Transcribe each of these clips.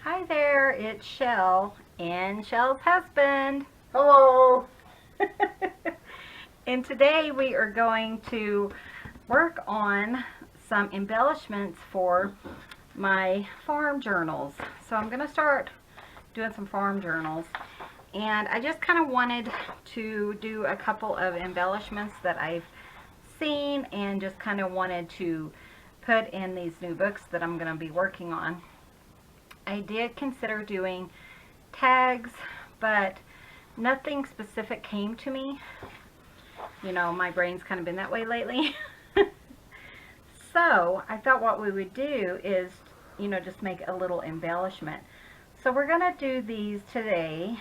Hi there, it's Shell and Shell's husband. Hello! And today we are going to work on some embellishments for my farm journals. So I'm going to start doing some farm journals. And I just kind of wanted to do a couple of embellishments that I've seen and just kind of wanted to put in these new books that I'm going to be working on. I did consider doing tags, but nothing specific came to me. You know, my brain's kind of been that way lately. So I thought what we would do is, you know, just make a little embellishment. So we're going to do these today.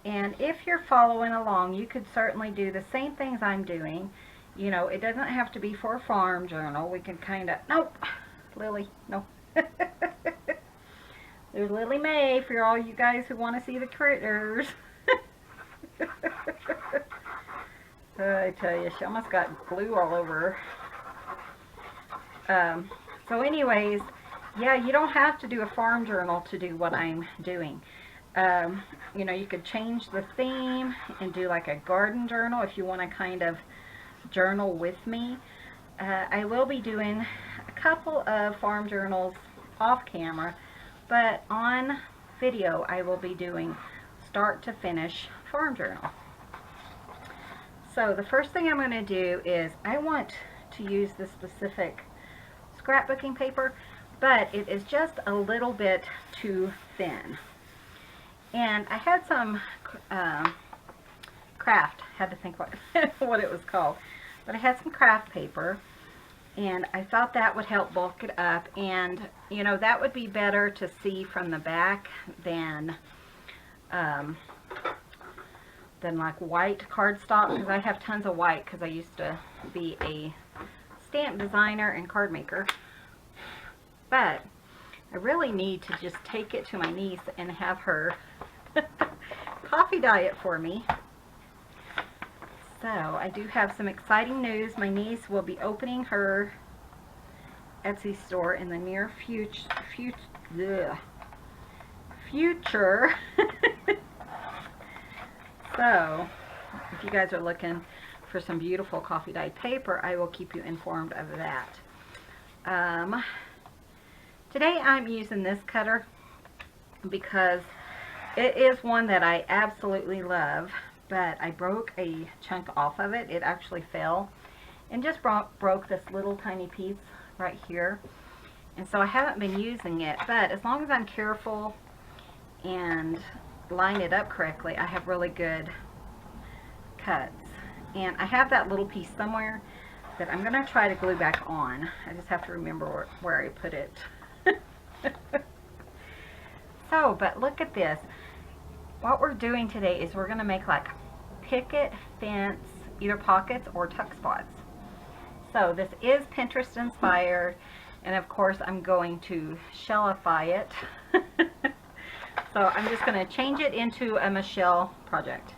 And if you're following along, you could certainly do the same things I'm doing. You know, it doesn't have to be for a farm journal. We can kind of, nope, Lily, no. There's Lily Mae for all you guys who want to see the critters. I tell you, she almost got glue all over her. So anyways, yeah, you don't have to do a farm journal to do what I'm doing. You know, you could change the theme and do like a garden journal if you want to kind of journal with me. I will be doing a couple of farm journals off camera, but on video I will be doing start to finish farm journal. So the first thing I'm going to do is I want to use this specific scrapbooking paper, but it is just a little bit too thin. And I had some craft, had to think what, what it was called, but I had some craft paper, and I thought that would help bulk it up, and you know, that would be better to see from the back than like white cardstock, because I have tons of white because I used to be a stamp designer and card maker. But I really need to just take it to my niece and have her coffee dye it for me. So I do have some exciting news. My niece will be opening her Etsy store in the near future. So if you guys are looking for some beautiful coffee dye paper, I will keep you informed of that. Today I'm using this cutter because it is one that I absolutely love, but I broke a chunk off of it. It actually fell and just broke this little tiny piece right here. And so I haven't been using it, but as long as I'm careful and line it up correctly, I have really good cuts. And I have that little piece somewhere that I'm going to try to glue back on. I just have to remember where I put it. So, but look at this. What we're doing today is we're going to make like picket fence, either pockets or tuck spots. So this is Pinterest inspired, and of course I'm going to shellify it. So I'm just going to change it into a Michelle project.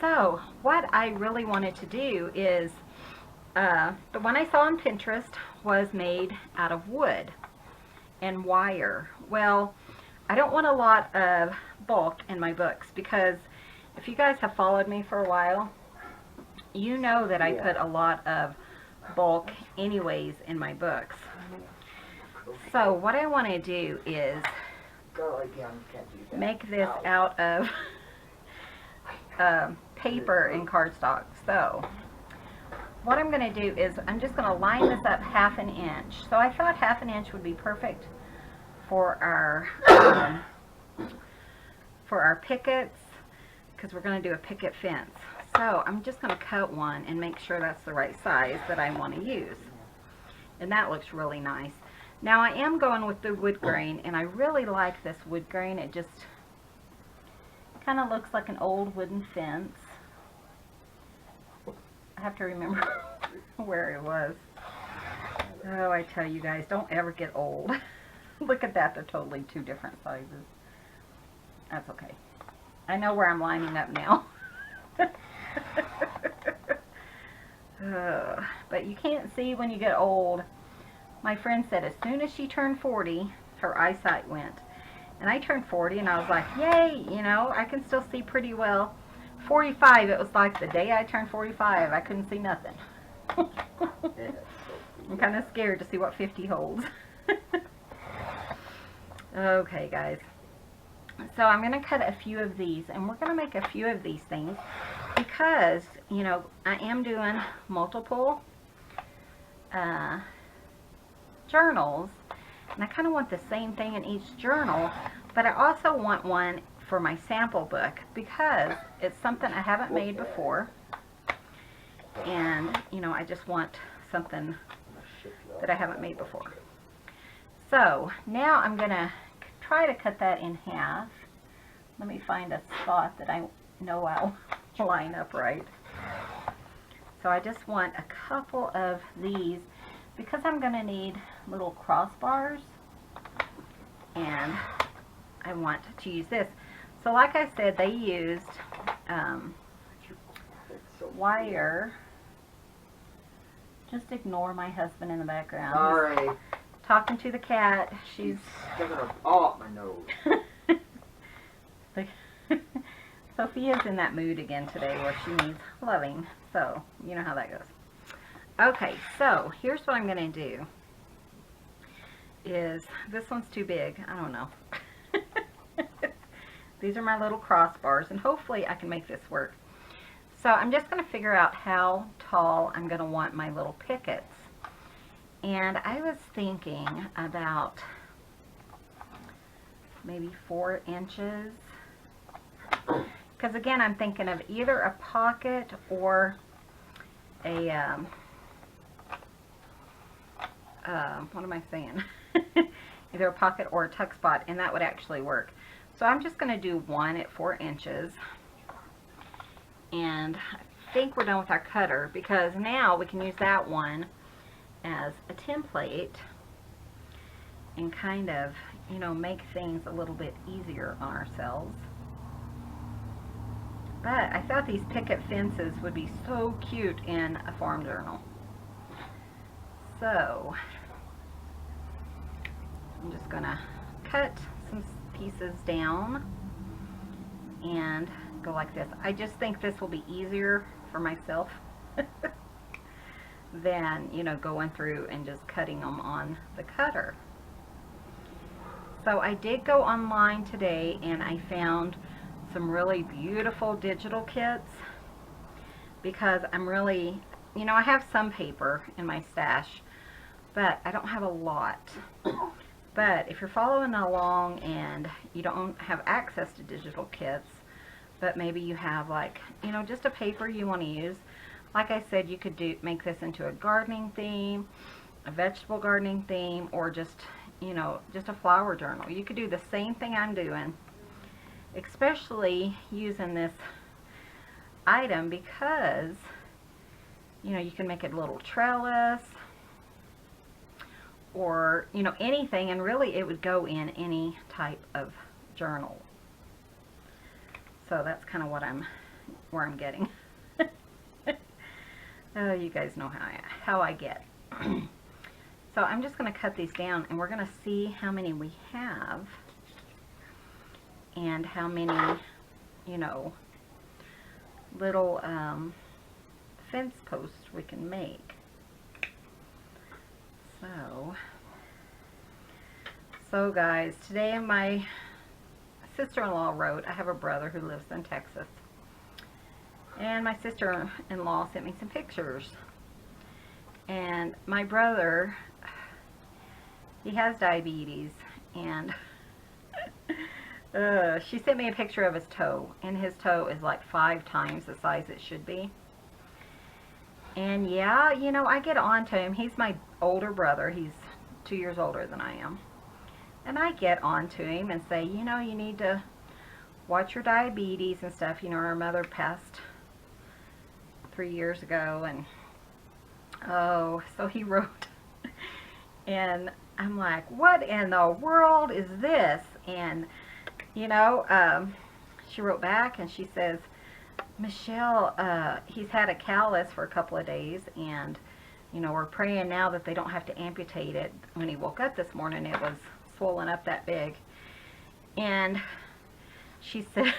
So what I really wanted to do is, the one I saw on Pinterest was made out of wood and wire. Well, I don't want a lot of bulk in my books, because if you guys have followed me for a while, you know that I put a lot of bulk anyways in my books. So what I want to do is make this out of paper and cardstock. So what I'm going to do is I'm just going to line this up 1/2 inch. So I thought 1/2 inch would be perfect for our pickets, because we're going to do a picket fence. So I'm just going to cut one and make sure that's the right size that I want to use. And that looks really nice. Now I am going with the wood grain, and I really like this wood grain. It just kind of looks like an old wooden fence. I have to remember where it was. Oh, I tell you guys, don't ever get old. Look at that, they're totally two different sizes. That's okay. I know where I'm lining up now. But you can't see when you get old. My friend said as soon as she turned 40, her eyesight went. And I turned 40 and I was like, yay, you know, I can still see pretty well. 45, it was like the day I turned 45, I couldn't see nothing. I'm kind of scared to see what 50 holds. Okay, guys. So I'm going to cut a few of these, and we're going to make a few of these things because, you know, I am doing multiple journals, and I kind of want the same thing in each journal, but I also want one for my sample book because it's something I haven't made before, and, you know, I just want something that I haven't made before. So now I'm going to try to cut that in half. Let me find a spot that I know I'll line up right. So I just want a couple of these because I'm going to need little crossbars, and I want to use this. So like I said, they used wire. Just ignore my husband in the background. Sorry. Talking to the cat. She's sticking her paw up my nose. Sophia's in that mood again today where she needs loving. So, you know how that goes. Okay, so here's what I'm going to do. This one's too big. I don't know. These are my little crossbars, and hopefully I can make this work. So I'm just going to figure out how tall I'm going to want my little pickets. And I was thinking about maybe 4 inches. Because again, I'm thinking of either a pocket or a, what am I saying? Either a pocket or a tuck spot, and that would actually work. So I'm just going to do one at 4 inches. And I think we're done with our cutter because now we can use that one as a template and kind of, you know, make things a little bit easier on ourselves. But I thought these picket fences would be so cute in a farm journal. So I'm just gonna cut some pieces down and go like this. I just think this will be easier for myself than, you know, going through and just cutting them on the cutter. So I did go online today and I found some really beautiful digital kits because I'm really, you know, I have some paper in my stash, but I don't have a lot. But if you're following along and you don't have access to digital kits, but maybe you have, like, you know, just a paper you want to use, like I said, you could make this into a gardening theme, a vegetable gardening theme, or just, you know, just a flower journal. You could do the same thing I'm doing, especially using this item because, you know, you can make it a little trellis or, you know, anything, and really it would go in any type of journal. So that's kind of what where I'm getting. Oh, you guys know how I get. So I'm just going to cut these down, and we're going to see how many we have and how many, you know, little fence posts we can make. So guys, today my sister-in-law wrote, I have a brother who lives in Texas, and my sister-in-law sent me some pictures. And my brother, he has diabetes, and she sent me a picture of his toe, and his toe is like 5 times the size it should be. And yeah, you know, I get on to him. He's my older brother. He's 2 years older than I am. And I get on to him and say, you know, you need to watch your diabetes and stuff. You know, our mother passed 3 years ago, and oh, so he wrote, and I'm like, what in the world is this? And, you know, she wrote back and she says, Michelle, he's had a callus for a couple of days, and, you know, we're praying now that they don't have to amputate it. When he woke up this morning, it was swollen up that big. And she said,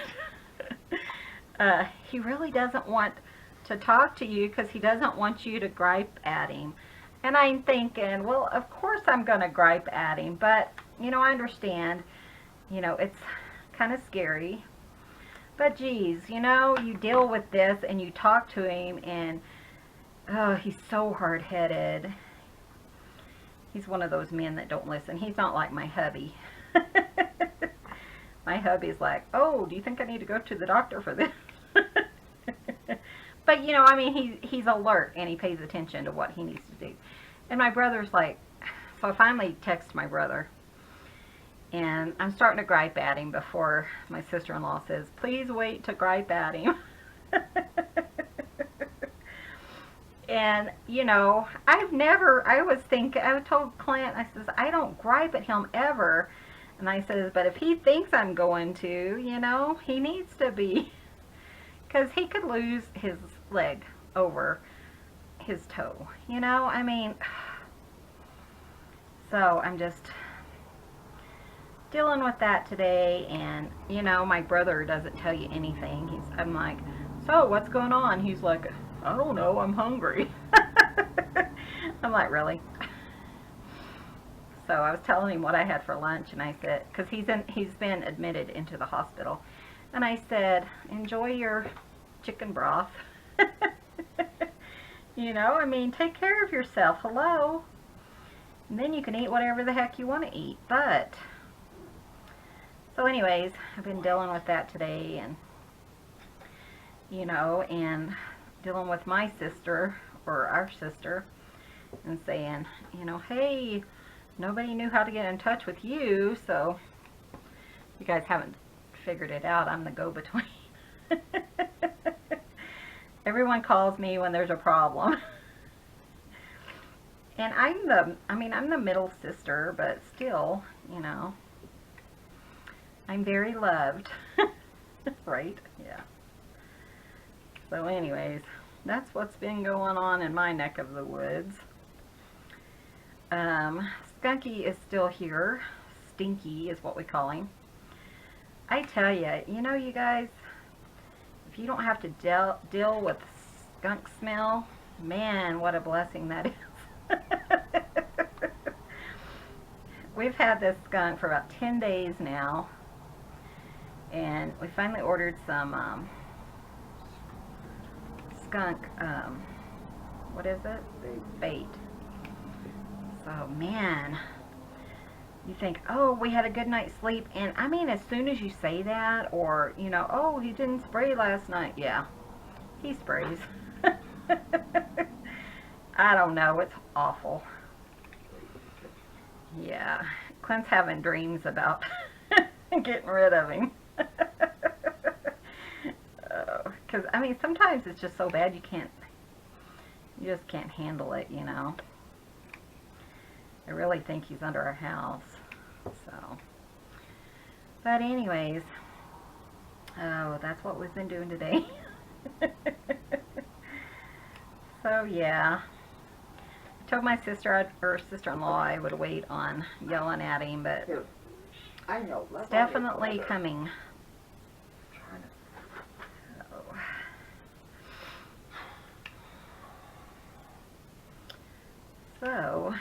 he really doesn't want to talk to you because he doesn't want you to gripe at him. And I'm thinking, well, of course I'm going to gripe at him, but, you know, I understand, you know, it's kind of scary. But geez, you know, you deal with this and you talk to him, and oh, he's so hard-headed. He's one of those men that don't listen. He's not like my hubby. My hubby's like, oh, do you think I need to go to the doctor for this? But, you know, I mean, he's alert and he pays attention to what he needs to do. And my brother's like, so I finally text my brother. And I'm starting to gripe at him before my sister-in-law says, please wait to gripe at him. And, you know, I told Clint, I says, I don't gripe at him ever. And I says, but if he thinks I'm going to, you know, he needs to be. Because he could lose his leg over his toe, you know, I mean, so I'm just dealing with that today. And, you know, my brother doesn't tell you anything. I'm like, so what's going on? He's like, I don't know, I'm hungry. I'm like, really? So I was telling him what I had for lunch, and I said, because he's been admitted into the hospital, and I said, enjoy your chicken broth. You know, I mean, take care of yourself. Hello. And then you can eat whatever the heck you want to eat. But, so anyways, I've been dealing with that today, and, you know, and dealing with my sister, or our sister, and saying, you know, hey, nobody knew how to get in touch with you, so you guys haven't figured it out. I'm the go-between. Everyone calls me when there's a problem. And I'm the middle sister, but still, you know, I'm very loved. Right? Yeah. So anyways, that's what's been going on in my neck of the woods. Skunky is still here. Stinky is what we call him. I tell you, you know, you guys, if you don't have to deal with skunk smell, man, what a blessing that is. We've had this skunk for about 10 days now, and we finally ordered some skunk, what is it? Bait. So, man, you think, oh, we had a good night's sleep, and I mean, as soon as you say that, or, you know, oh, he didn't spray last night, yeah, he sprays. I don't know, it's awful. Yeah, Clint's having dreams about getting rid of him. Because, I mean, sometimes it's just so bad you just can't handle it, you know. I really think he's under our house, so. But anyways, oh, that's what we've been doing today. So, yeah. I told my sister-in-law I would wait on yelling at him, but I know. it's definitely coming. So,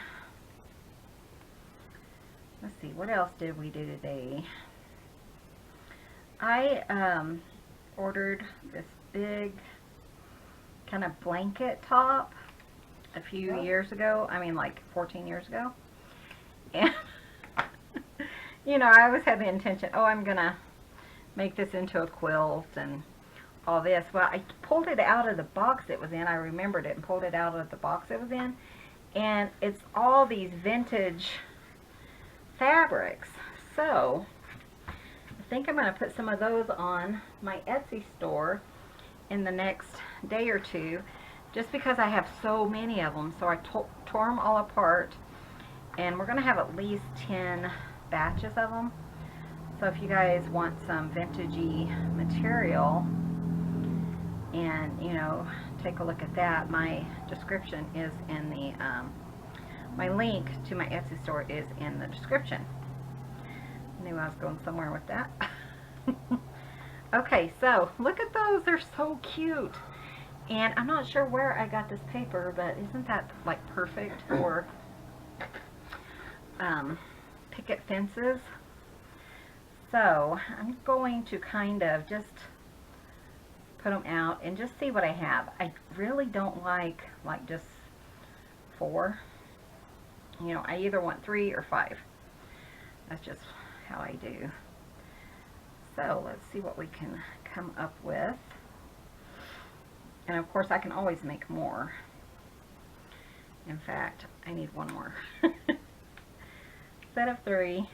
let's see, what else did we do today? I ordered this big kind of blanket top a few years ago. I mean, like 14 years ago. And, you know, I always had the intention, oh, I'm going to make this into a quilt and all this. Well, I pulled it out of the box it was in. I remembered it and pulled it out of the box it was in. And it's all these vintage fabrics. So, I think I'm going to put some of those on my Etsy store in the next day or two, just because I have so many of them. So I tore them all apart, and we're going to have at least 10 batches of them. So if you guys want some vintagey material and, you know, take a look at that, my description is in the, my link to my Etsy store is in the description. knew I was going somewhere with that. Okay, so look at those. They're so cute. And I'm not sure where I got this paper, but isn't that like perfect for picket fences? So I'm going to kind of just put them out and just see what I have. I really don't like just 4. You know, I either want 3 or 5. That's just how I do. So let's see what we can come up with. And of course I can always make more. In fact, I need one more. Set of 3,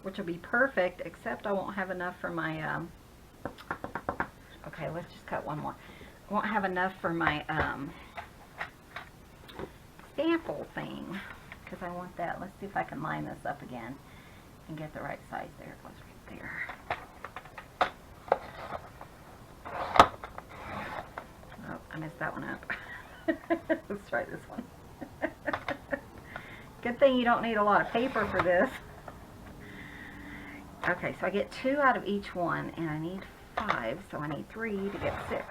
which will be perfect, except I won't have enough for my, okay, let's just cut one more. I won't have enough for my sample thing, because I want that. Let's see if I can line this up again and get the right size there. It goes right there. Oh, I messed that one up. Let's try this one. Good thing you don't need a lot of paper for this. Okay, so I get 2 out of each one, and I need 5, so I need 3 to get 6.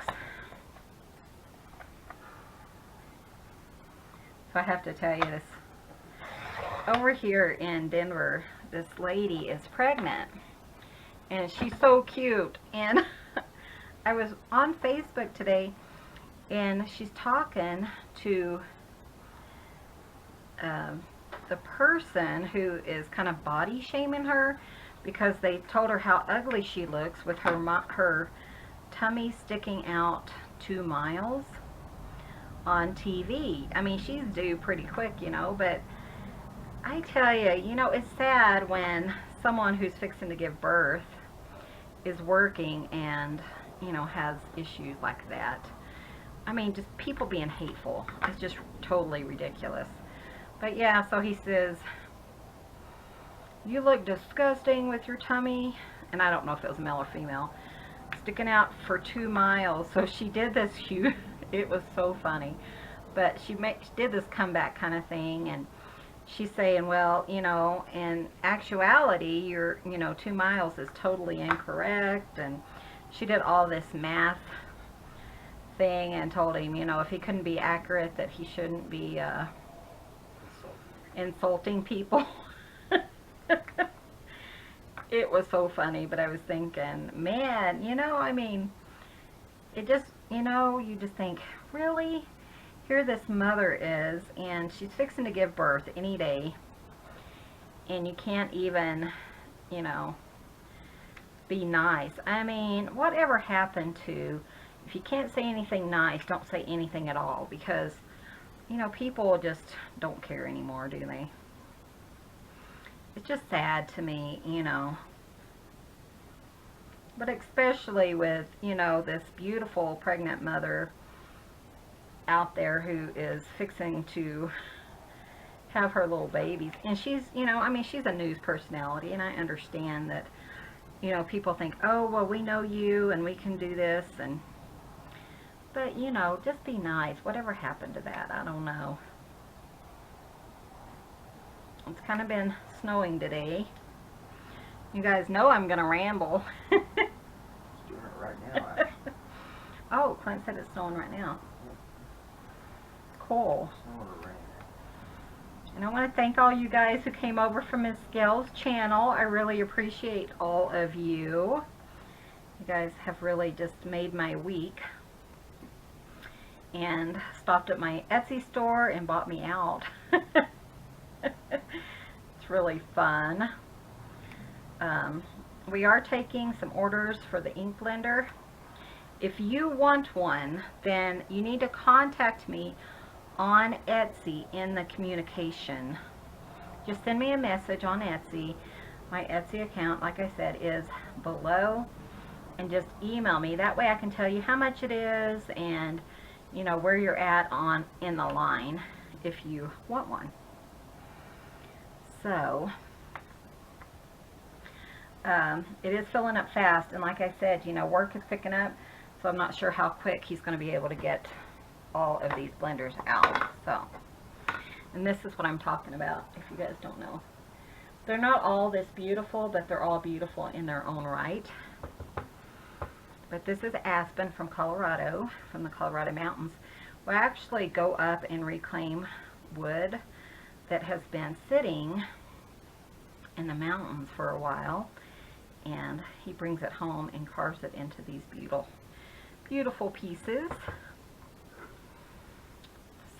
So I have to tell you this. Over here in Denver, this lady is pregnant, and she's so cute. And I was on Facebook today, and she's talking to the person who is kind of body shaming her because they told her how ugly she looks with her tummy sticking out 2 miles on TV. I mean, she's due pretty quick, you know, but I tell you, you know, it's sad when someone who's fixing to give birth is working and, you know, has issues like that. I mean, just people being hateful. It's just totally ridiculous. But yeah, so he says, you look disgusting with your tummy, and I don't know if it was male or female, sticking out for 2 miles. So she did this huge, it was so funny, but she did this comeback kind of thing, and she's saying, well, you know, in actuality, your, you know, 2 miles is totally incorrect, and she did all this math thing and told him, you know, if he couldn't be accurate, that he shouldn't be insulting people. It was so funny, but I was thinking, man, you know, I mean, it just, you know, you just think, really? Here this mother is, and she's fixing to give birth any day, and you can't even, you know, be nice. I mean, whatever happened to, if you can't say anything nice, don't say anything at all, because, you know, people just don't care anymore, do they? It's just sad to me, you know. But especially with, you know, this beautiful pregnant mother out there who is fixing to have her little babies. And she's, you know, I mean, she's a news personality, and I understand that, you know, people think, oh, well, we know you and we can do this, and but, you know, just be nice. Whatever happened to that? I don't know. It's kind of been snowing today. You guys know I'm going to ramble. It's doing it right now, actually. Oh, Clint said it's snowing right now. Cool. Snowing or raining. And I want to thank all you guys who came over from Miss Gayle's channel. I really appreciate all of you. You guys have really just made my week. And stopped at my Etsy store and bought me out. It's really fun. We are taking some orders for the ink blender. If you want one, then you need to contact me on Etsy in the communication. Just send me a message on Etsy. My Etsy account, like I said, is below, and just email me. That way I can tell you how much it is and, you know, where you're at in the line if you want one. So it is filling up fast, and like I said, you know, work is picking up, so I'm not sure how quick he's going to be able to get all of these blenders out. So, and this is what I'm talking about, if you guys don't know. They're not all this beautiful, but they're all beautiful in their own right. But this is aspen from Colorado, from the Colorado mountains. We actually go up and reclaim wood that has been sitting in the mountains for a while, and he brings it home and carves it into these beautiful pieces.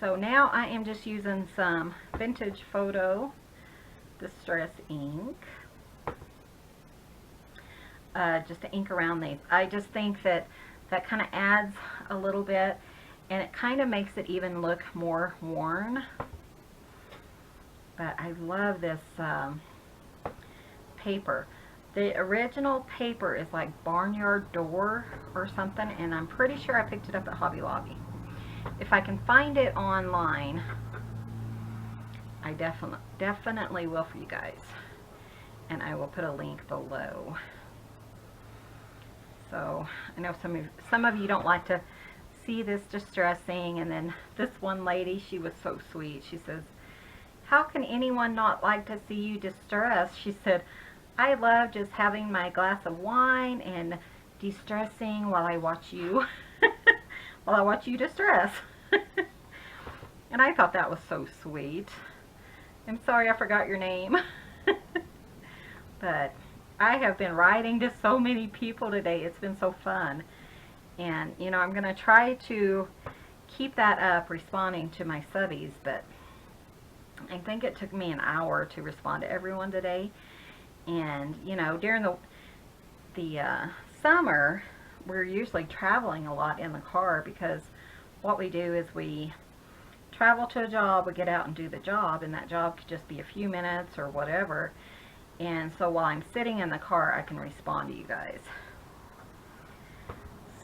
So now I am just using some vintage photo distress ink, just to ink around these. I just think that kind of adds a little bit, and it kind of makes it even look more worn. But I love this paper. The original paper is like Barnyard Door or something, and I'm pretty sure I picked it up at Hobby Lobby. If I can find it online, I definitely will for you guys, and I will put a link below. So I know some of you don't like to see this distressing, and then this one lady, she was so sweet. She says, "How can anyone not like to see you distress?" She said, "I love just having my glass of wine and distressing while I watch you while I watch you distress." And I thought that was so sweet. I'm sorry I forgot your name. But I have been writing to so many people today. It's been so fun. And, you know, I'm going to try to keep that up, responding to my subbies, but I think it took me an hour to respond to everyone today. And, you know, during the summer, we're usually traveling a lot in the car, because what we do is we travel to a job, we get out and do the job, and that job could just be a few minutes or whatever. And so while I'm sitting in the car, I can respond to you guys.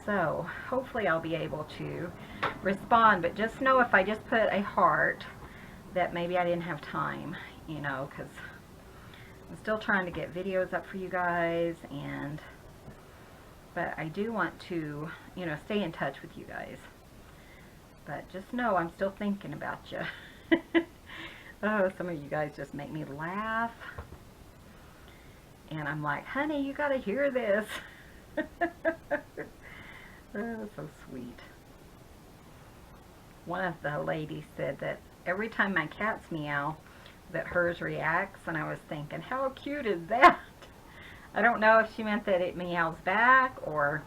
So hopefully I'll be able to respond, but just know if I just put a heart that maybe I didn't have time, you know, because I'm still trying to get videos up for you guys, but I do want to, you know, stay in touch with you guys. But just know I'm still thinking about you. Oh, some of you guys just make me laugh. And I'm like, honey, you got to hear this. Oh, so sweet. One of the ladies said that every time my cats meow, that hers reacts, and I was thinking, how cute is that? I don't know if she meant that it meows back or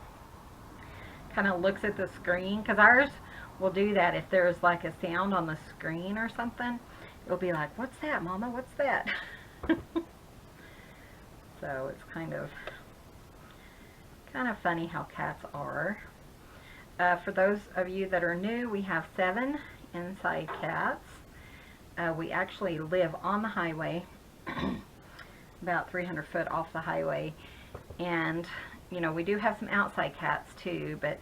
kind of looks at the screen, because ours will do that. If there's like a sound on the screen or something, it'll be like, what's that, Mama? What's that? So it's kind of funny how cats are. For those of you that are new, we have 7 inside cats. We actually live on the highway, about 300 foot off the highway, and you know, we do have some outside cats too, but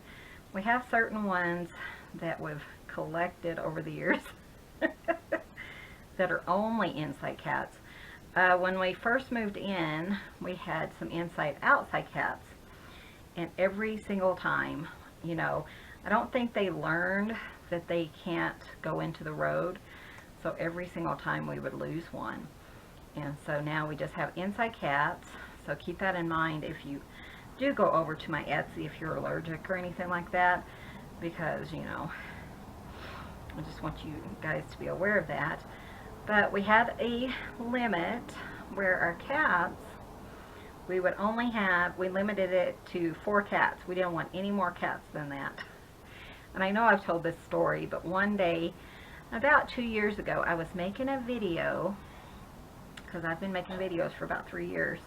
we have certain ones that we've collected over the years that are only inside cats. When we first moved in, we had some inside-outside cats, and every single time, you know, I don't think they learned that they can't go into the road, so every single time we would lose one. And so now we just have inside cats, so keep that in mind if you do go over to my Etsy, if you're allergic or anything like that, because, you know, I just want you guys to be aware of that. But we had a limit where our cats, we would only have, we limited it to 4 cats. We didn't want any more cats than that. And I know I've told this story, but one day, about 2 years ago, I was making a video, because I've been making videos for about 3 years,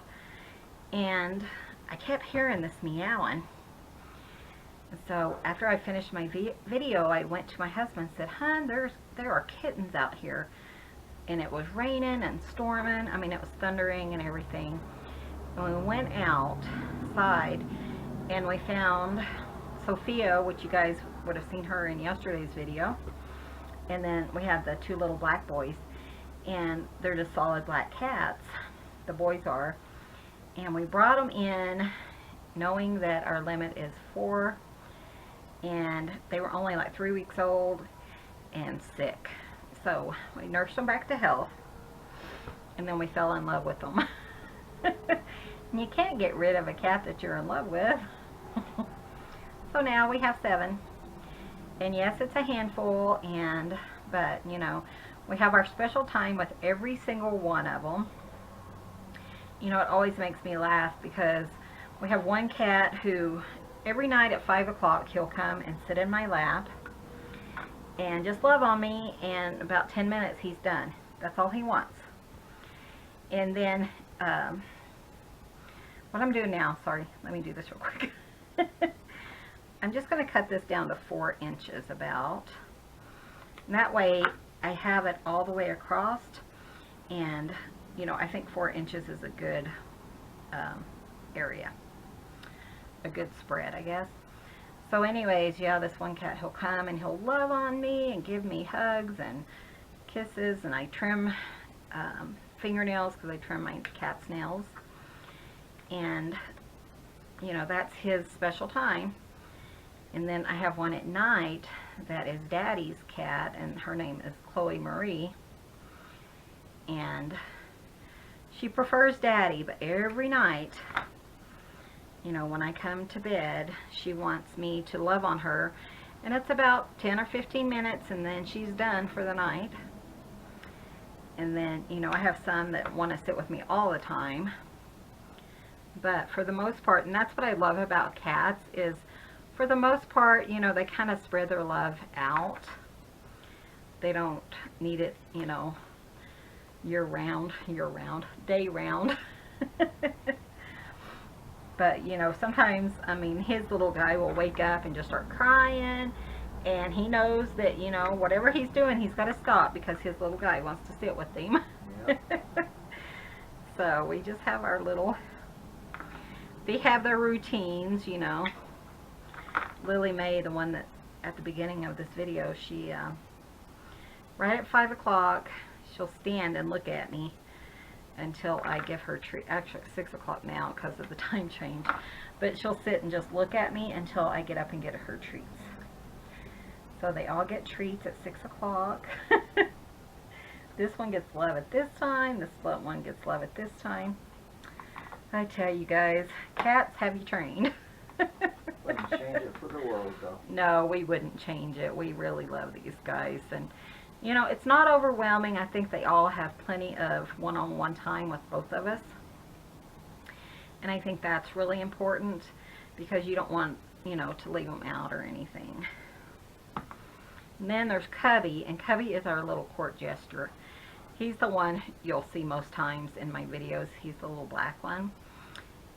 and I kept hearing this meowing. So after I finished my video, I went to my husband and said, "Hun, there are kittens out here." And it was raining and storming. I mean, it was thundering and everything. And we went outside and we found Sophia, which you guys would have seen her in yesterday's video. And then we have the 2 little black boys, and they're just solid black cats, the boys are. And we brought them in knowing that our limit is 4, and they were only like 3 weeks old and sick. So we nursed them back to health, and then we fell in love with them. And you can't get rid of a cat that you're in love with. So now we have 7. And yes, it's a handful, but you know, we have our special time with every single one of them. You know, it always makes me laugh because we have one cat who every night at 5 o'clock he'll come and sit in my lap and just love on me, and about 10 minutes he's done. That's all he wants. And then what I'm doing now, sorry, let me do this real quick. I'm just going to cut this down to 4 inches about. And that way I have it all the way across, and you know, I think 4 inches is a good area, a good spread, I guess. So anyways, yeah, this one cat, he'll come and he'll love on me and give me hugs and kisses, and I trim fingernails because I trim my cat's nails, and you know, that's his special time. And then I have one at night that is Daddy's cat, and her name is Chloe Marie, and she prefers Daddy, but every night, you know, when I come to bed, she wants me to love on her, and it's about 10 or 15 minutes, and then she's done for the night. And then, you know, I have some that want to sit with me all the time, but for the most part, and that's what I love about cats, is for the most part, you know, they kind of spread their love out. They don't need it, you know, year round, day round. But, you know, sometimes, I mean, his little guy will wake up and just start crying, and he knows that, you know, whatever he's doing, he's got to stop because his little guy wants to sit with him. Yep. So we just have our little, they have their routines, you know. Lily Mae, the one that at the beginning of this video, she right at 5 o'clock she'll stand and look at me until I give her treat. Actually 6 o'clock now because of the time change, but she'll sit and just look at me until I get up and get her treats. So they all get treats at 6 o'clock. This one gets love at this time, this one gets love at this time. I tell you guys, cats have you trained. Wouldn't change it for the world, though. No, we wouldn't change it. We really love these guys, and you know, it's not overwhelming. I think they all have plenty of one-on-one time with both of us, and I think that's really important because you don't want, you know, to leave them out or anything. And then there's Cubby, and Cubby is our little court jester. He's the one you'll see most times in my videos. He's the little black one.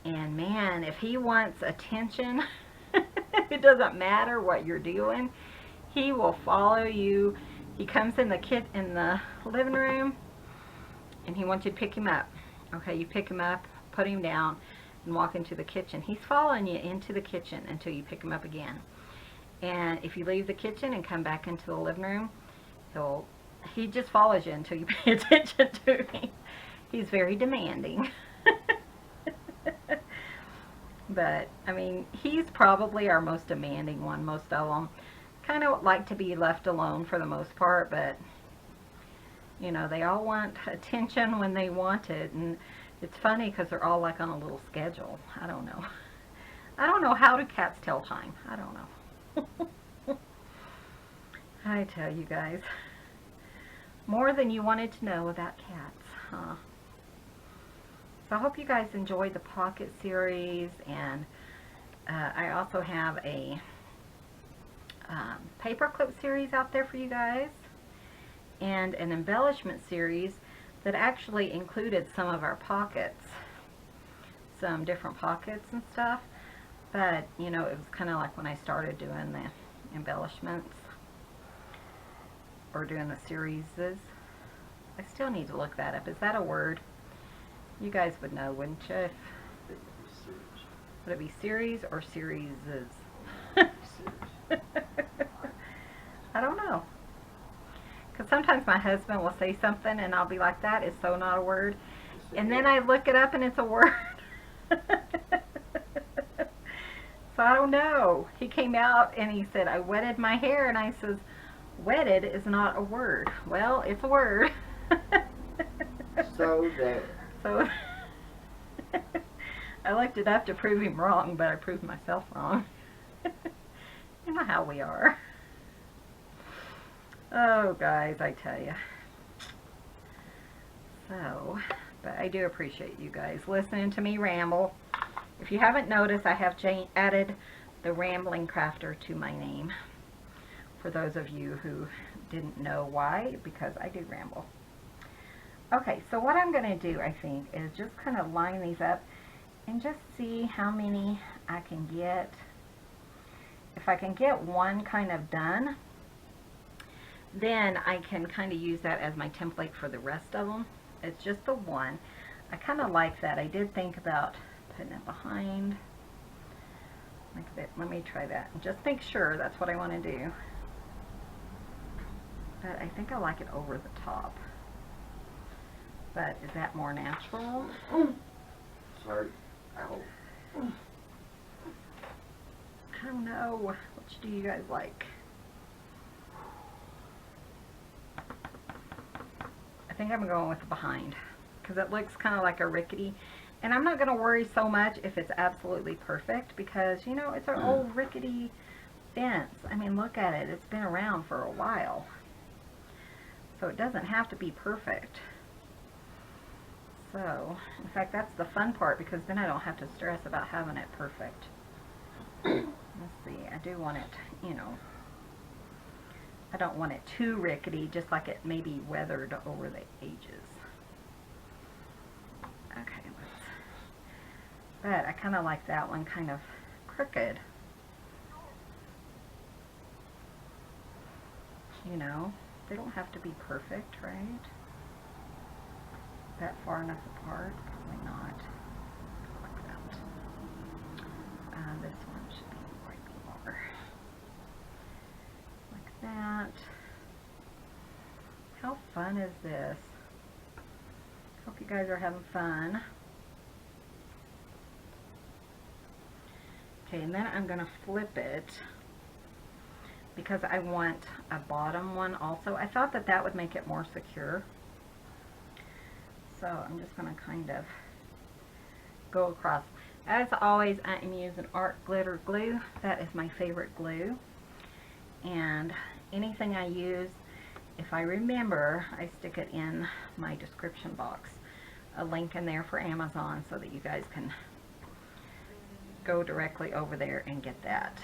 And man, if he wants attention, it doesn't matter what you're doing. He will follow you. He comes in the living room, and he wants you to pick him up. Okay, you pick him up, put him down, and walk into the kitchen. He's following you into the kitchen until you pick him up again. And if you leave the kitchen and come back into the living room, he just follows you until you pay attention to him. He's very demanding. But, I mean, he's probably our most demanding one. Most of them kind of like to be left alone for the most part, but, you know, they all want attention when they want it. And it's funny because they're all like on a little schedule. I don't know. I don't know, how do cats tell time? I don't know. I tell you guys, more than you wanted to know about cats, huh? So I hope you guys enjoyed the Pocket series, and I also have a paperclip series out there for you guys, and an embellishment series that actually included some of our pockets, some different pockets and stuff. But, you know, it was kind of like when I started doing the embellishments, or doing the series. I still need to look that up. Is that a word? You guys would know, wouldn't you? Would it be series or series? I don't know. Because sometimes my husband will say something and I'll be like, that is so not a word. And then I look it up and it's a word. So I don't know. He came out and he said, I wetted my hair, and I says, wetted is not a word. Well, it's a word. So there. So I looked it up to prove him wrong, but I proved myself wrong. You know how we are. Oh, guys, I tell you. So, but I do appreciate you guys listening to me ramble. If you haven't noticed, I have added the Rambling Crafter to my name. For those of you who didn't know why, because I do ramble. Okay, so what I'm going to do, I think, is just kind of line these up and just see how many I can get. If I can get one kind of done, then I can kind of use that as my template for the rest of them. It's just the one. I kind of like that. I did think about putting it behind. Let me try that. Just make sure that's what I want to do. But I think I like it over the top. But is that more natural? Sorry. Ow. I don't know. Which do you guys like? I think I'm going with the behind because it looks kind of like a rickety. And I'm not going to worry so much if it's absolutely perfect because, you know, it's an old rickety fence. I mean, look at it. It's been around for a while. So it doesn't have to be perfect. So, in fact, that's the fun part because then I don't have to stress about having it perfect. Let's see. I do want it, you know, I don't want it too rickety, just like it may be weathered over the edges. Okay, but I kind of like that one kind of crooked. You know, they don't have to be perfect, right? Is that far enough apart? Probably not. Like that. This one should be right more. Like that. How fun is this? Hope you guys are having fun. Okay, and then I'm going to flip it because I want a bottom one also. I thought that that would make it more secure. So I'm just going to kind of go across. As always, I am using art glitter glue. That is my favorite glue. And anything I use, if I remember, I stick it in my description box. A link in there for Amazon so that you guys can go directly over there and get that.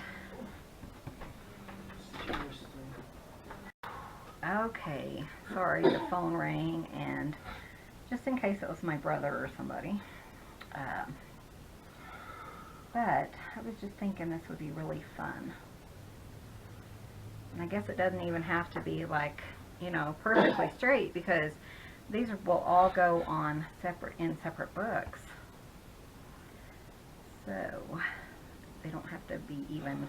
Okay, sorry, the phone rang, and just in case it was my brother or somebody. But I was just thinking this would be really fun. And I guess it doesn't even have to be like, you know, perfectly straight because these will all go on separate books. So they don't have to be even,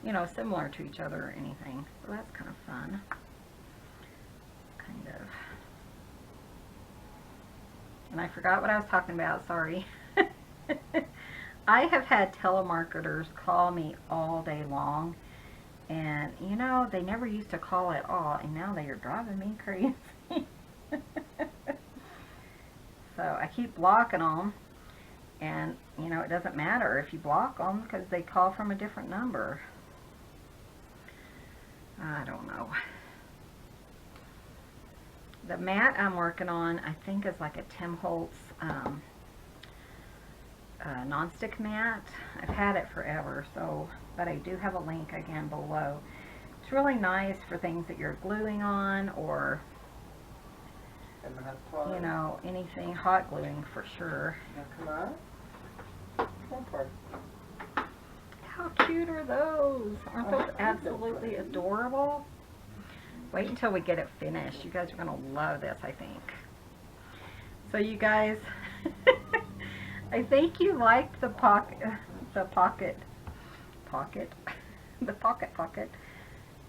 you know, similar to each other or anything. So that's kind of fun. Kind of. And I forgot what I was talking about, sorry. I have had telemarketers call me all day long, and you know, they never used to call at all, and now they are driving me crazy. So I keep blocking them, and you know, it doesn't matter if you block them because they call from a different number. I don't know. The mat I'm working on, I think, is like a Tim Holtz nonstick mat. I've had it forever, so, but I do have a link again below. It's really nice for things that you're gluing on, or you know, anything hot gluing for sure. Now come on. Come on. How cute are those? Aren't those absolutely adorable? Wait until we get it finished. You guys are going to love this, I think. So you guys, I think you liked the pocket.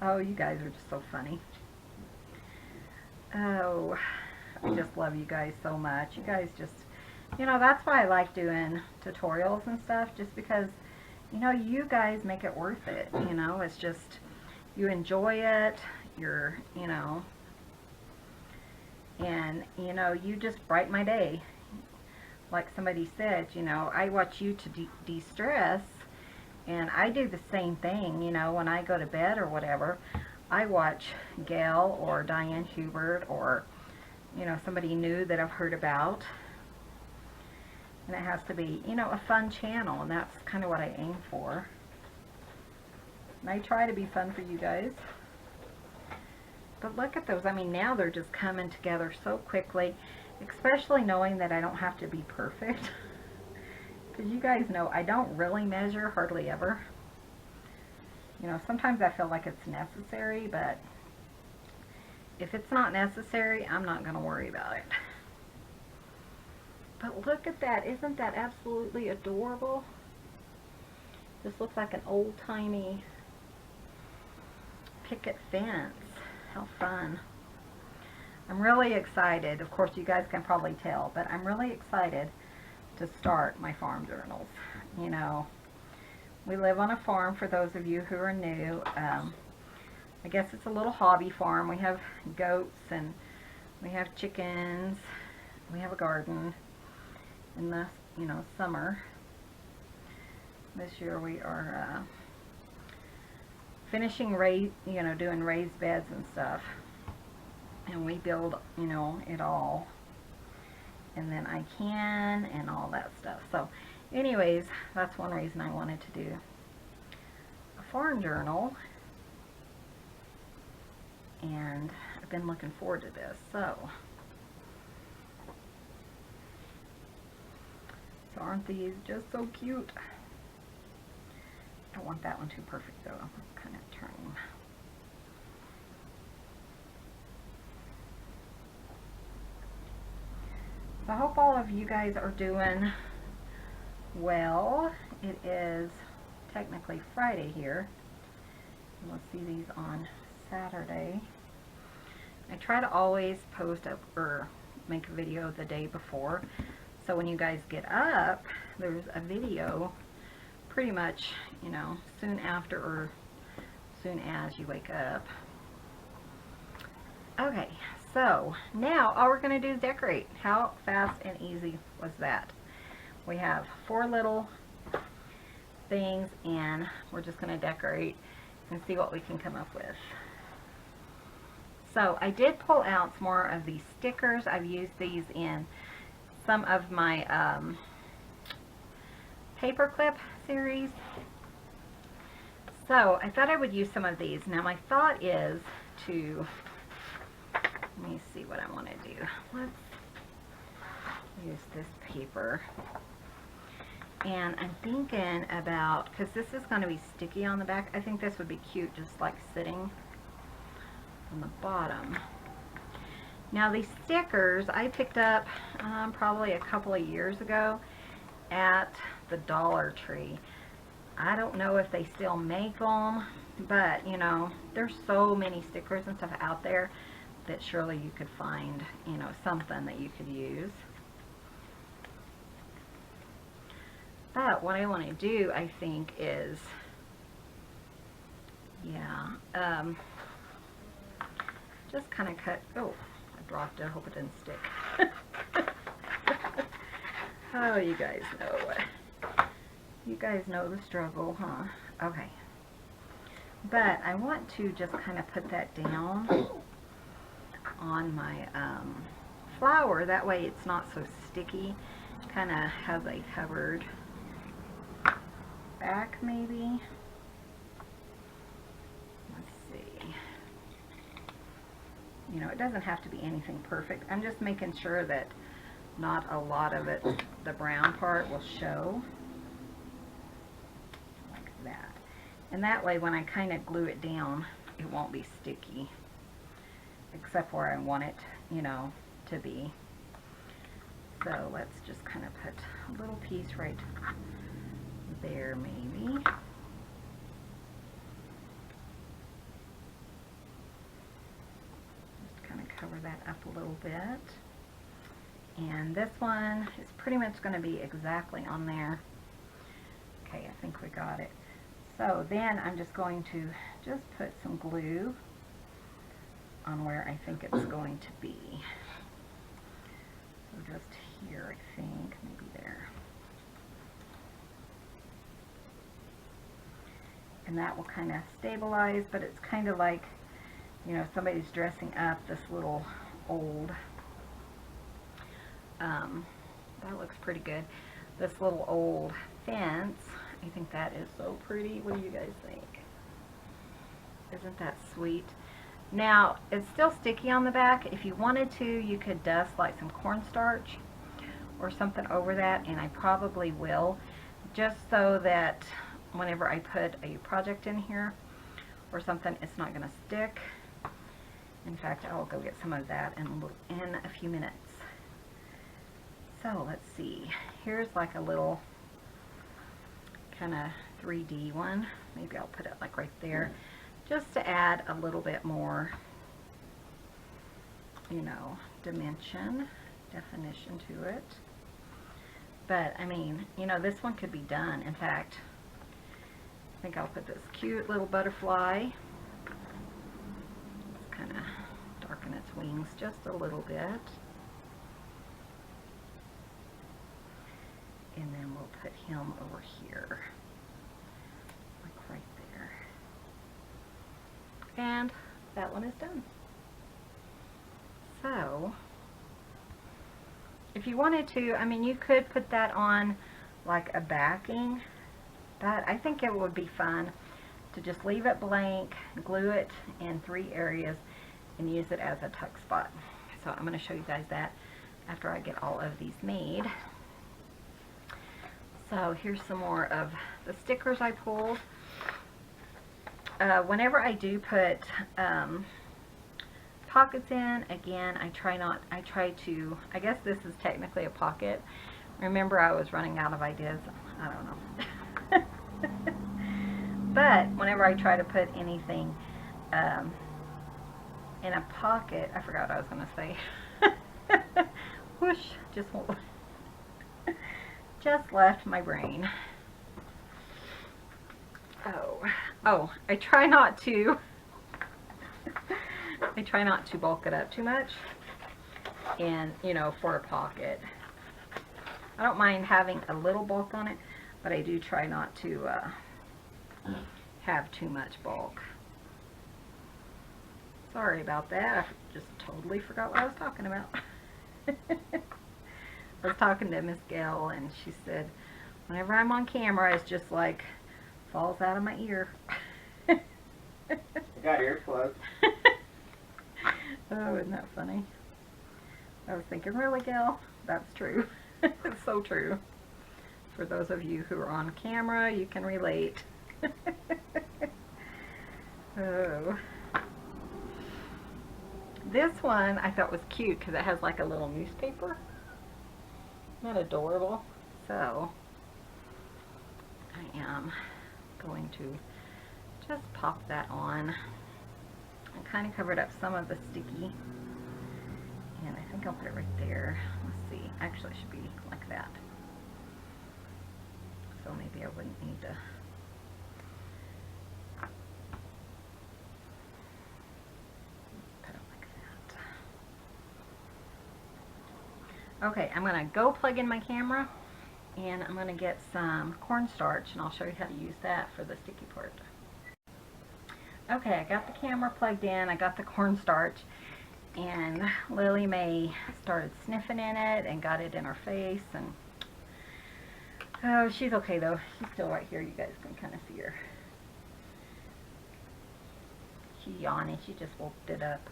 Oh, you guys are just so funny. Oh, I just love you guys so much. You guys just, you know, that's why I like doing tutorials and stuff, just because, you know, you guys make it worth it. You know, it's just, you enjoy it. You're, you know, And, you know, you just brighten my day. Like somebody said, you know, I watch you to de-stress, and I do the same thing, you know, when I go to bed or whatever. I watch Gayle or Diane Hubert or, you know, somebody new that I've heard about. And it has to be, you know, a fun channel, and that's kind of what I aim for. And I try to be fun for you guys. But look at those. I mean, now they're just coming together so quickly, especially knowing that I don't have to be perfect. Because you guys know I don't really measure hardly ever. You know, sometimes I feel like it's necessary, but if it's not necessary, I'm not going to worry about it. But look at that. Isn't that absolutely adorable? This looks like an old-timey picket fence. How fun. I'm really excited. Of course, you guys can probably tell, but I'm really excited to start my farm journals. You know, we live on a farm, for those of you who are new. I guess it's a little hobby farm. We have goats and we have chickens. We have a garden in the, you know, summer. This year we are finishing doing raised beds and stuff, and we build, you know, it all, and then I can and all that stuff. So anyways, that's one reason I wanted to do a farm journal, and I've been looking forward to this. So aren't these just so cute? I don't want that one too perfect though. I'm kind of turning. So I hope all of you guys are doing well. It is technically Friday here. We'll see these on Saturday. I try to always post up or make a video the day before, so when you guys get up, there's a video pretty much, you know, soon after or soon as you wake up. Okay, so now all we're going to do is decorate. How fast and easy was that? We have 4 little things, and we're just going to decorate and see what we can come up with. So I did pull out some more of these stickers. I've used these in some of my paperclip series. So I thought I would use some of these. Now my thought is to, let me see what I want to do. Let's use this paper. And I'm thinking about, because this is going to be sticky on the back, I think this would be cute just like sitting on the bottom. Now these stickers I picked up probably a couple of years ago at the Dollar Tree. I don't know if they still make them, but you know, there's so many stickers and stuff out there that surely you could find, you know, something that you could use. But what I want to do, I think, is, yeah, just kind of cut, oh, I dropped it, I hope it didn't stick. Oh, you guys know the struggle, huh? Okay. But I want to just kind of put that down on my flower. That way it's not so sticky. Kind of has a covered back, maybe. Let's see. You know, it doesn't have to be anything perfect. I'm just making sure that not a lot of it, the brown part, will show. Like that. And that way when I kind of glue it down, it won't be sticky. Except where I want it, you know, to be. So let's just kind of put a little piece right there, maybe. Just kind of cover that up a little bit. And this one is pretty much going to be exactly on there. Okay, I think we got it. So then I'm just going to just put some glue on where I think it's going to be. just here, I think, maybe there. And that will kind of stabilize, but it's kind of like, you know, somebody's dressing up this little old, that looks pretty good, this little old fence. I think that is so pretty. What do you guys think? Isn't that sweet? Now, it's still sticky on the back. If you wanted to, you could dust like some cornstarch or something over that, and I probably will, just so that whenever I put a project in here or something, it's not going to stick. In fact, I'll go get some of that in a few minutes. So let's see. Here's like a little kind of 3D one. Maybe I'll put it like right there, just to add a little bit more, you know, definition to it. But I mean, you know, this one could be done. In fact, I think I'll put this cute little butterfly. Let's kind of darken its wings just a little bit. And then we'll put him over here, like right there. And that one is done. So, if you wanted to, I mean, you could put that on like a backing, but I think it would be fun to just leave it blank, glue it in 3 areas, and use it as a tuck spot. So I'm going to show you guys that after I get all of these made. So here's some more of the stickers I pulled. Whenever I do put pockets in, again, I guess this is technically a pocket. Remember, I was running out of ideas. I don't know. But whenever I try to put anything in a pocket, I forgot what I was going to say. Whoosh, just left my brain. Oh, I try not to bulk it up too much, and you know, for a pocket. I don't mind having a little bulk on it, but I do try not to have too much bulk. Sorry about that. I just totally forgot what I was talking about. I was talking to Miss Gayle, and she said, whenever I'm on camera, it's just like falls out of my ear. I got earplugs. Oh, isn't that funny? I was thinking, really, Gayle? That's true. It's so true. For those of you who are on camera, you can relate. Oh. This one I thought was cute because it has like a little newspaper. Isn't that adorable? So I am going to just pop that on. I kind of covered up some of the sticky, and I think I'll put it right there. Let's see. Actually, it should be like that. So maybe I wouldn't need to. Put it like that. Okay, I'm going to go plug in my camera, and I'm going to get some cornstarch, and I'll show you how to use that for the sticky part. Okay, I got the camera plugged in, I got the cornstarch, and Lily Mae started sniffing in it and got it in her face, and oh, she's okay though. She's still right here. You guys can kind of see her. She yawning. She just woke it up.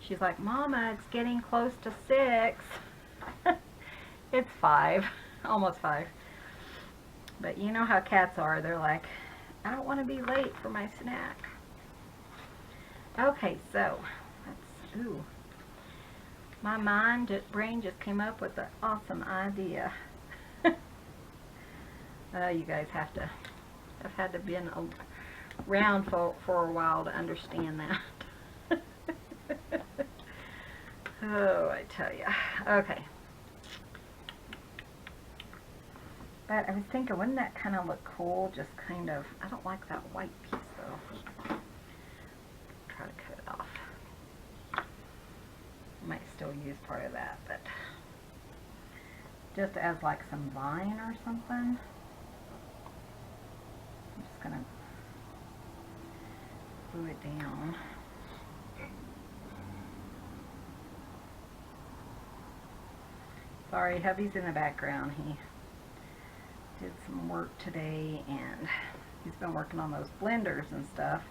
She's like, Mama, it's getting close to 6. It's 5, almost 5. But you know how cats are. They're like, I don't want to be late for my snack. Okay, so let's, ooh, my brain just came up with an awesome idea. You guys have had to been around for a while to understand that. Oh, I tell you. Okay. But I was thinking, wouldn't that kind of look cool? Just kind of, I don't like that white piece though. Try to cut it off. Might still use part of that, but just as like some vine or something. I'm just gonna glue it down. Sorry, hubby's in the background. He did some work today and he's been working on those blenders and stuff.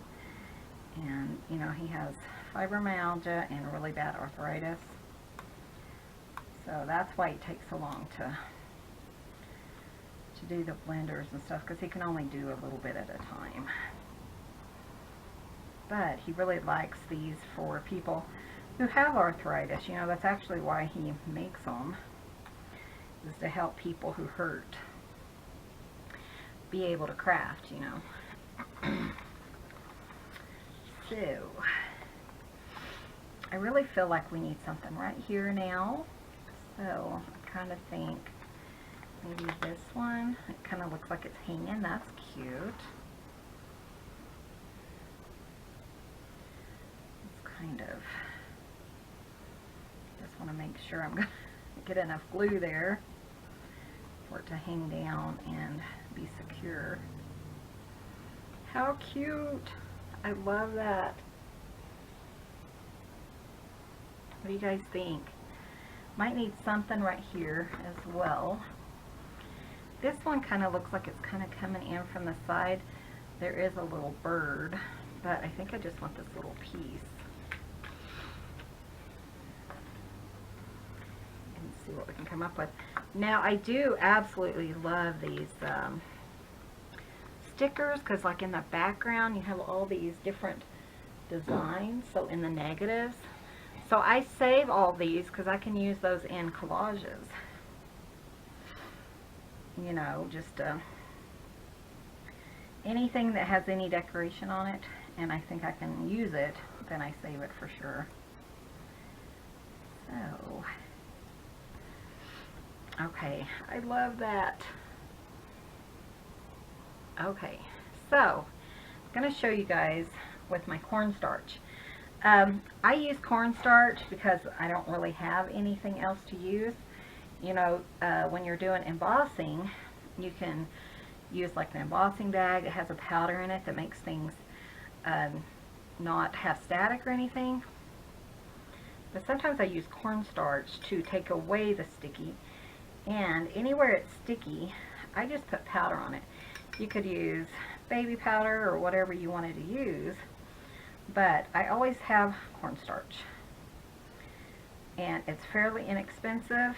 And, you know, he has fibromyalgia and really bad arthritis. So that's why it takes so long to do the blenders and stuff, because he can only do a little bit at a time. But he really likes these for people who have arthritis. You know, that's actually why he makes them, is to help people who hurt be able to craft, you know. So, I really feel like we need something right here now. So, I kind of think maybe this one. It kind of looks like it's hanging. That's cute. It's kind of, just want to make sure I'm going to get enough glue there for it to hang down and be secure. How cute! I love that. What do you guys think? Might need something right here as well. This one kind of looks like it's kind of coming in from the side. There is a little bird, but I think I just want this little piece. And see what we can come up with. Now, I do absolutely love these stickers, because like in the background you have all these different designs, so in the negatives. So I save all these because I can use those in collages. You know, just anything that has any decoration on it, and I think I can use it, then I save it for sure. So, okay, I love that. Okay, so I'm going to show you guys with my cornstarch. I use cornstarch because I don't really have anything else to use. You know, when you're doing embossing, you can use like the embossing bag. It has a powder in it that makes things not have static or anything. But sometimes I use cornstarch to take away the sticky. And anywhere it's sticky, I just put powder on it. You could use baby powder or whatever you wanted to use. But I always have cornstarch. And it's fairly inexpensive.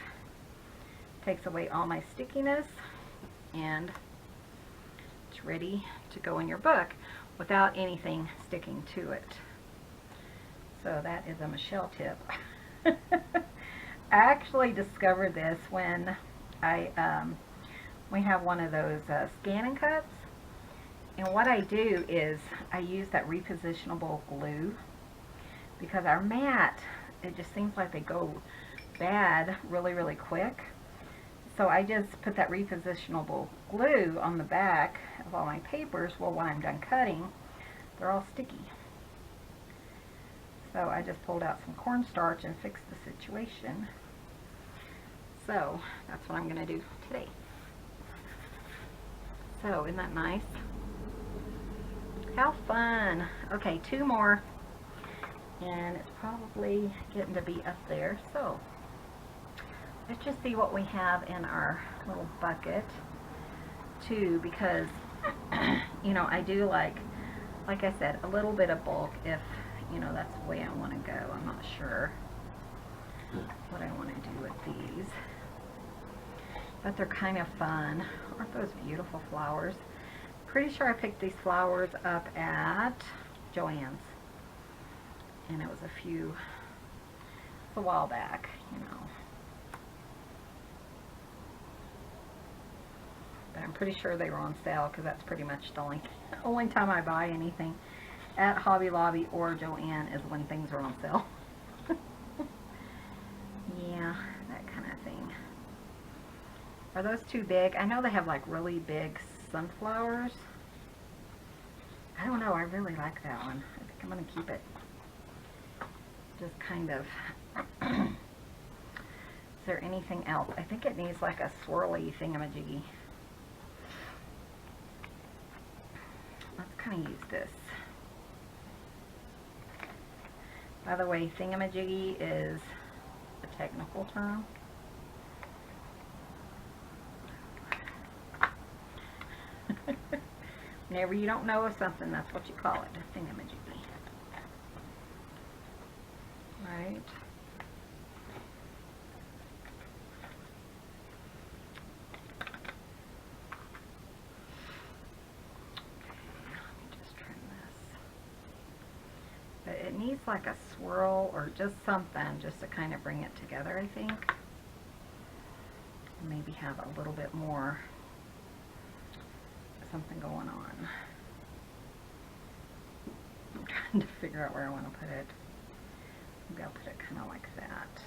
Takes away all my stickiness. And it's ready to go in your book without anything sticking to it. So that is a Michelle tip. I actually discovered this when we have one of those scan and cuts. And what I do is I use that repositionable glue, because our mat, it just seems like they go bad really, really quick. So I just put that repositionable glue on the back of all my papers. Well, when I'm done cutting, they're all sticky. So I just pulled out some cornstarch and fixed the situation. So that's what I'm going to do today. So isn't that nice? How fun. Okay, 2 more. And it's probably getting to be up there. So let's just see what we have in our little bucket too, because you know, I do like I said, a little bit of bulk if, you know, that's the way I want to go. I'm not sure what I want to do with these, but they're kind of fun. Aren't those beautiful flowers? Pretty sure I picked these flowers up at Joann's, and it was a while back, you know. But I'm pretty sure they were on sale, because that's pretty much the only time I buy anything at Hobby Lobby or Joann is when things are on sale. Yeah, that kind of thing. Are those too big? I know they have like really big sunflowers. I don't know, I really like that one. I think I'm going to keep it. Just kind of. there anything else? I think it needs like a swirly thingamajiggy. Let's kind of use this. By the way, thingamajiggy is a technical term. Whenever you don't know of something, that's what you call it, a thingamajiggy. Right? It needs like a swirl or just something just to kind of bring it together, I think. Maybe have a little bit more something going on. I'm trying to figure out where I want to put it. Maybe I'll put it kind of like that.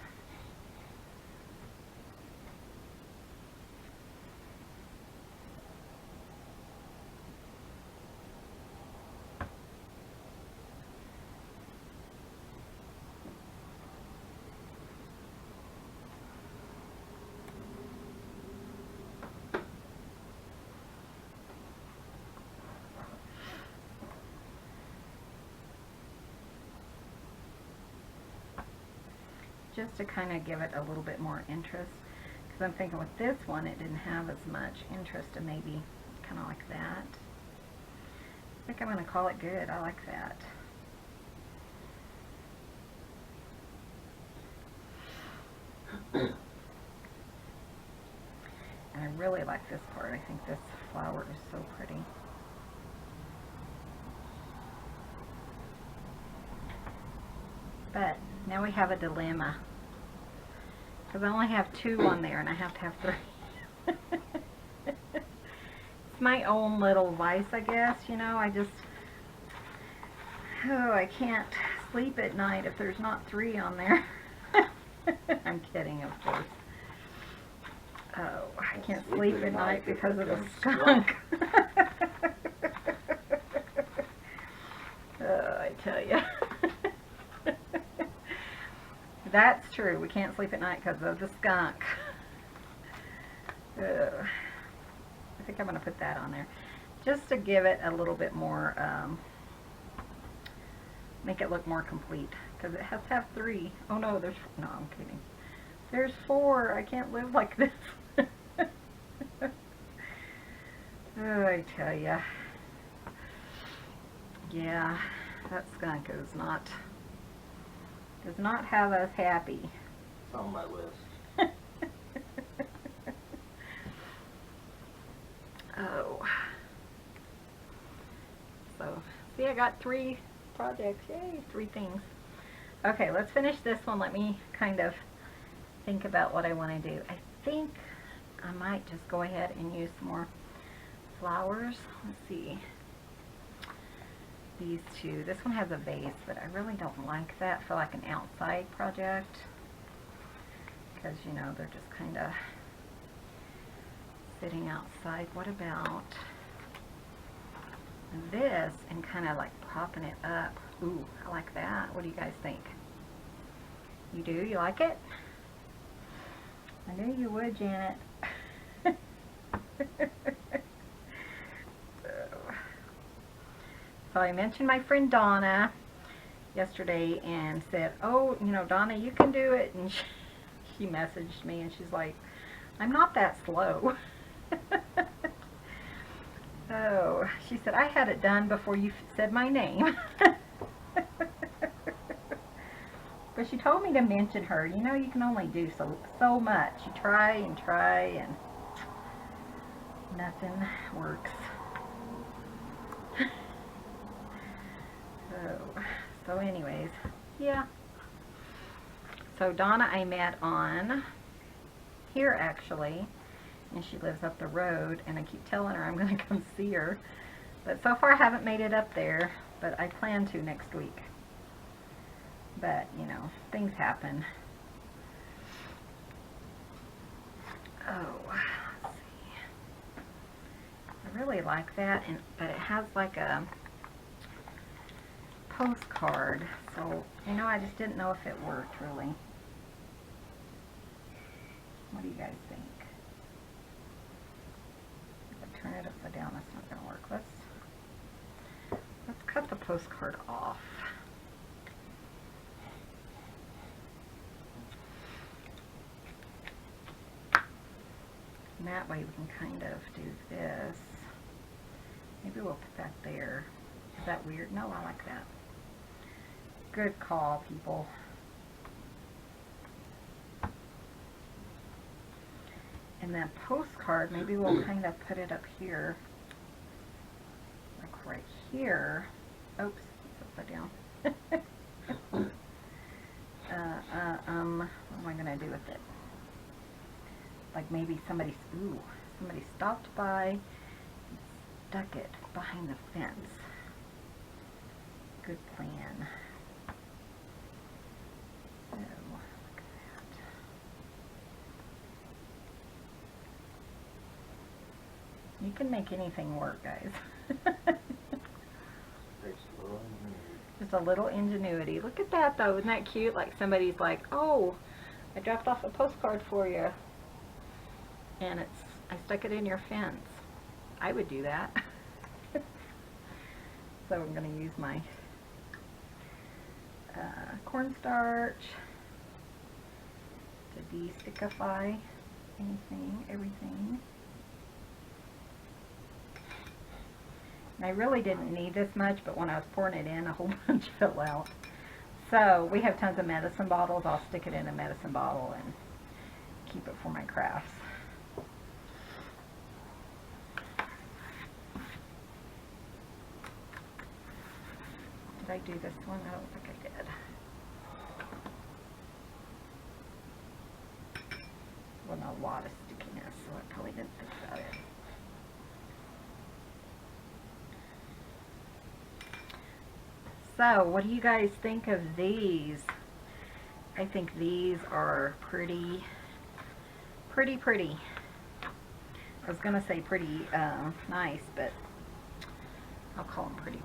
Just to kind of give it a little bit more interest, because I'm thinking with this one it didn't have as much interest, and maybe kind of like that. I think I'm going to call it good. I like that. And I really like this part. I think this flower is so pretty. But now we have a dilemma, because I only have 2 on there and I have to have 3. It's my own little vice, I guess, you know. I can't sleep at night if there's not 3 on there. I'm kidding, of course. Oh, I can't sleep at night because of the skunk. Oh, I tell you. That's true. We can't sleep at night because of the skunk. I think I'm going to put that on there just to give it a little bit more, make it look more complete, because it has to have 3. Oh no, no, I'm kidding. There's 4. I can't live like this. Oh, I tell ya. Yeah, that skunk does not have us happy. It's on my list. Oh. So, see, I got 3 projects. Yay, 3 things. Okay, let's finish this one. Let me kind of think about what I want to do. I think I might just go ahead and use some more flowers. Let's see. These 2. This one has a vase, but I really don't like that for like an outside project, because, you know, they're just kind of sitting outside. What about this and kind of like propping it up? Ooh, I like that. What do you guys think? You do? You like it? I knew you would, Janet. So I mentioned my friend Donna yesterday and said, oh, you know, Donna, you can do it. And she messaged me and she's like, I'm not that slow. Oh, she said, I had it done before you said my name. But she told me to mention her. You know, you can only do so much. You try and nothing works. So anyways, yeah. So Donna I met on here, actually, and she lives up the road, and I keep telling her I'm going to come see her, but so far I haven't made it up there, but I plan to next week. But, you know, things happen. Oh, let's see. I really like that, but it has like a postcard, so, you know, I just didn't know if it worked really. What do you guys think? If I turn it upside down, that's not going to work. Let's cut the postcard off. And that way we can kind of do this. Maybe we'll put that there. Is that weird? No, I like that. Good call, people. And that postcard, maybe we'll kind of put it up here. Like right here. Oops, it's upside down. What am I going to do with it? Like maybe somebody stopped by and stuck it behind the fence. Good plan. So, look at that. You can make anything work, guys. Just a little ingenuity. Look at that, though. Isn't that cute? Like somebody's like, oh, I dropped off a postcard for you. And I stuck it in your fence. I would do that. So I'm going to use my cornstarch to de-stickify everything. And I really didn't need this much, but when I was pouring it in, a whole bunch fell out. So we have tons of medicine bottles. I'll stick it in a medicine bottle and keep it for my crafts. Did I do this one? I don't think I did. Wasn't a lot of stickiness, so I probably didn't think about it. So, what do you guys think of these? I think these are pretty. I was going to say pretty nice, but I'll call them pretty.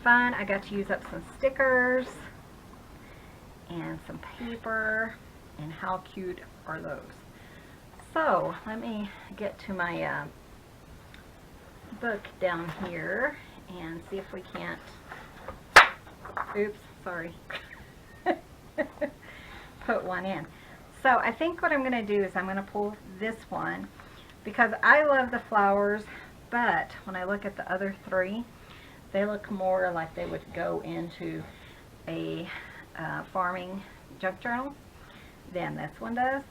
Fun. I got to use up some stickers and some paper, and how cute are those? So, let me get to my book down here and see if we can't, oops, sorry, put one in. So I think what I'm going to do is I'm going to pull this one because I love the flowers, but when I look at the other three, they look more like they would go into a farming junk journal than this one does.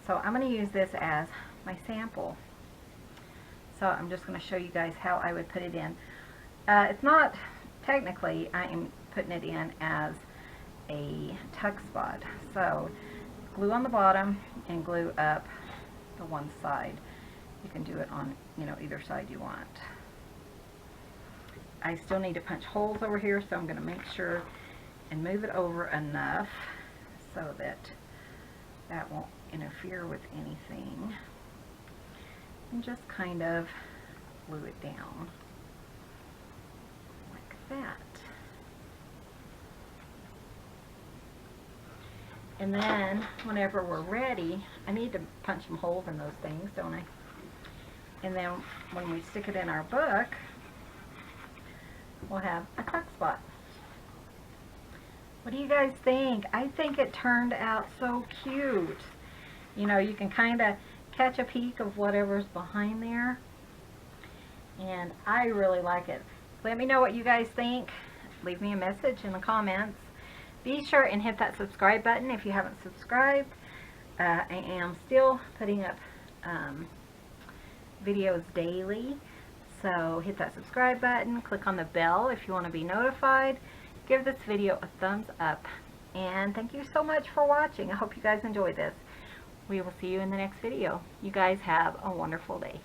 So I'm going to use this as my sample. So I'm just going to show you guys how I would put it in. It's not, technically, I am putting it in as a tuck spot. So glue on the bottom and glue up the one side. You can do it on, either side you want. I still need to punch holes over here, so I'm going to make sure and move it over enough so that that won't interfere with anything. And just kind of glue it down like that. And then whenever we're ready, I need to punch some holes in those things, don't I? And then when we stick it in our book, we'll have a tuck spot. What do you guys think? I think it turned out so cute. You can kind of catch a peek of whatever's behind there. And I really like it. Let me know what you guys think. Leave me a message in the comments. Be sure and hit that subscribe button if you haven't subscribed. I am still putting up videos daily. So hit that subscribe button. Click on the bell if you want to be notified. Give this video a thumbs up. And thank you so much for watching. I hope you guys enjoyed this. We will see you in the next video. You guys have a wonderful day.